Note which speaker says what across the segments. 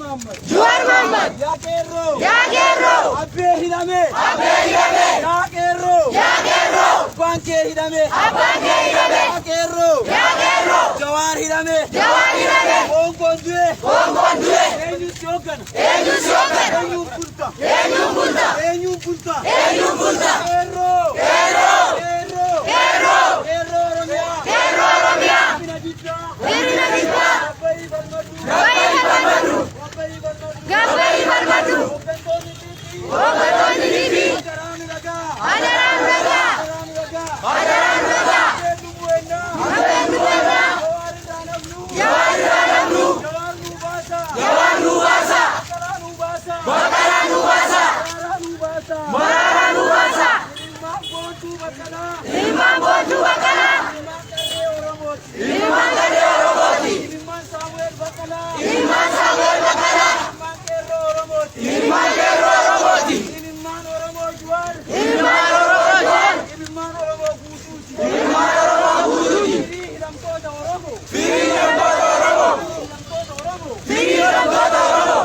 Speaker 1: Muhammad.
Speaker 2: Juar Muhammad.
Speaker 1: Ya Kerro.
Speaker 2: Ya Kerro.
Speaker 1: Abbe Hidame.
Speaker 2: Abbe Hidame.
Speaker 1: Ya Kerro.
Speaker 2: Ya Kerro.
Speaker 1: Banke Hidame.
Speaker 2: Abange Hidame.
Speaker 1: Ya Kerro.
Speaker 2: Ya Kerro.
Speaker 1: Jawar Hidame.
Speaker 2: Jawar Hidame.
Speaker 1: Hong Kongdue.
Speaker 2: Hong Kongdue.
Speaker 1: Enyu Shokan.
Speaker 2: Enyu Shokan.
Speaker 1: Enyu Punta.
Speaker 2: Enyu Punta.
Speaker 1: Enyu Punta.
Speaker 2: Enyu Punta.
Speaker 1: Kerro.
Speaker 2: Kerro.
Speaker 1: Kerro.
Speaker 2: Kerro.
Speaker 1: Kerro Romia.
Speaker 2: Kerro Romia.
Speaker 1: Binabita.
Speaker 2: Binabita.
Speaker 1: Gabai Barmadu.
Speaker 2: Gabai Barmadu.
Speaker 1: Gabai Barmadu.
Speaker 2: Gabai Barmadu.
Speaker 1: Open TV.
Speaker 2: Open TV.
Speaker 1: Ajaran Raga.
Speaker 2: Ajaran Raga.
Speaker 1: Ajaran Raga.
Speaker 2: Ajaran Raga.
Speaker 1: Apendu Buena.
Speaker 2: Apendu Buena.
Speaker 1: Jawari Danamnu.
Speaker 2: Jawari Danamnu.
Speaker 1: Jawar Nubasa.
Speaker 2: Jawar Nubasa.
Speaker 1: Bakara Nubasa.
Speaker 2: Bakara Nubasa.
Speaker 1: Marara Nubasa.
Speaker 2: Marara Nubasa.
Speaker 1: Imam Botu Bakala.
Speaker 2: Imam Botu Bakala.
Speaker 1: Imam Kade Oromoti.
Speaker 2: Imam Kade Oromoti.
Speaker 1: Imam Samuel Bakala.
Speaker 2: Imam Samuel Bakala.
Speaker 1: Imam Kero Oromoti.
Speaker 2: Imam Kero Oromoti.
Speaker 1: Imam Oromo Juar.
Speaker 2: Imam Oromo Juar.
Speaker 1: Imam Oromo Busuti.
Speaker 2: Imam Oromo Busuti.
Speaker 1: Hiram Toda Oromo.
Speaker 2: Hiram Toda Oromo.
Speaker 1: Hiram Toda Oromo.
Speaker 2: Hiram Toda Oromo.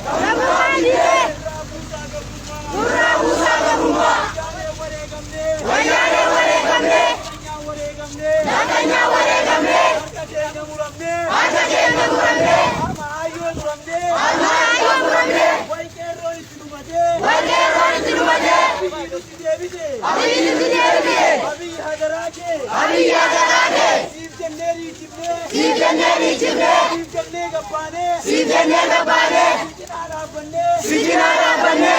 Speaker 2: Rabu Hadide. Pura Musa Gabuma. Wayane Ware Gamne. Nakanya Ware Gamne. Aka Kena Muramne. Ama Ayo Muramne. Waike Roi Tinumade. Abi Sidevide. Abi Hadarake. Steve Janneri Chimne. Steve Janneri Gabane. Sijinara Banne.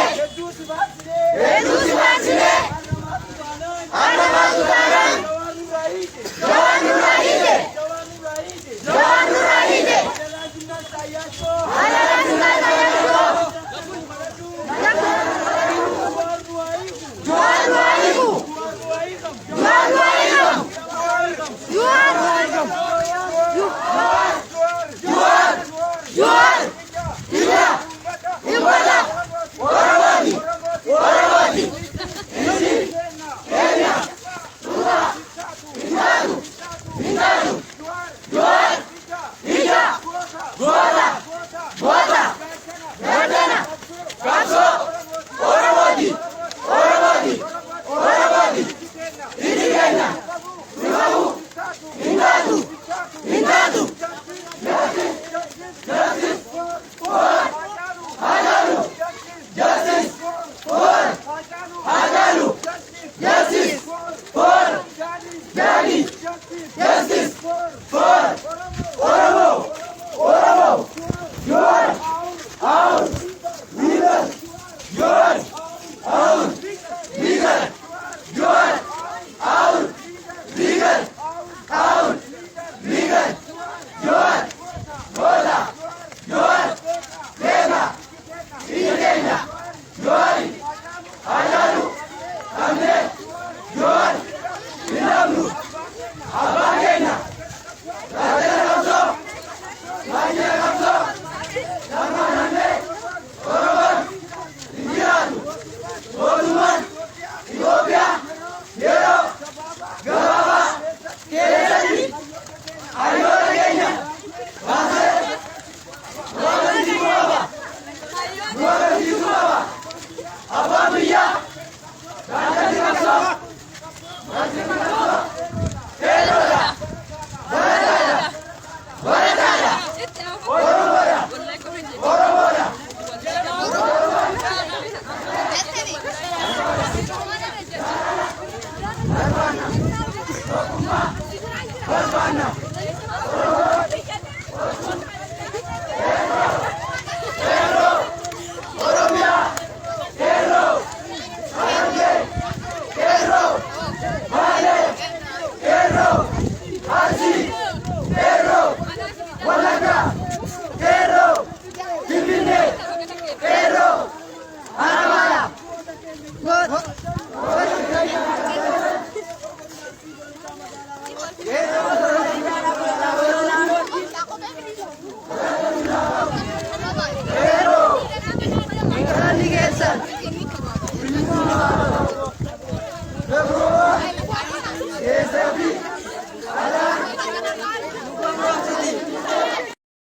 Speaker 2: Yedu Sibasine. Arnaba Sudaran. Jawar Nurahide. Jawar Nurahide. Adala Sungai Sayasho. Juar Nuaiku. Juar Nuaikam. Juar. Juar. Juar. Tiga. Ibadah. Oromoti. Oromoti. Isi. Kenya. Tuga. Intadu. Intadu. Juar. Tiga. Gota. Gota. Gotena. Kapso. Oromoti. Oromoti. Oromoti. Isi Kenya. Tugabu. Intadu. Intadu. Justice. For. Hadalu. Justice. For. Hadalu. Justice. For. Jadi. Justice. For. Oromo. Oromo. Juar. Out. Leader. Juar. Out. Leader. Juar. Out. Leader. Out. Leader. Juar. Gota. Juar. Kena. Kenya. Juari. Hajaru. Kamne. Juar. Binamnu. Abangena. Radena Kamso. Majina Kamso. Namanande. Oroman. Indianu. Boduman. Ethiopia. Yero. Gababa. Keresani. Ayora Kenya. Base. Luar Timur. Luar Timur. Abamiya. Radena Kamso. Majina Kamso. Kerola. Barataya. Barataya. Oromoya. Oromoya. Barbana. Kerro. Oromia. Kerro. Arge. Kerro. Male. Kerro. Arsi. Kerro. Walaga. Kerro. Kibine. Kerro. Aramara. Kerro.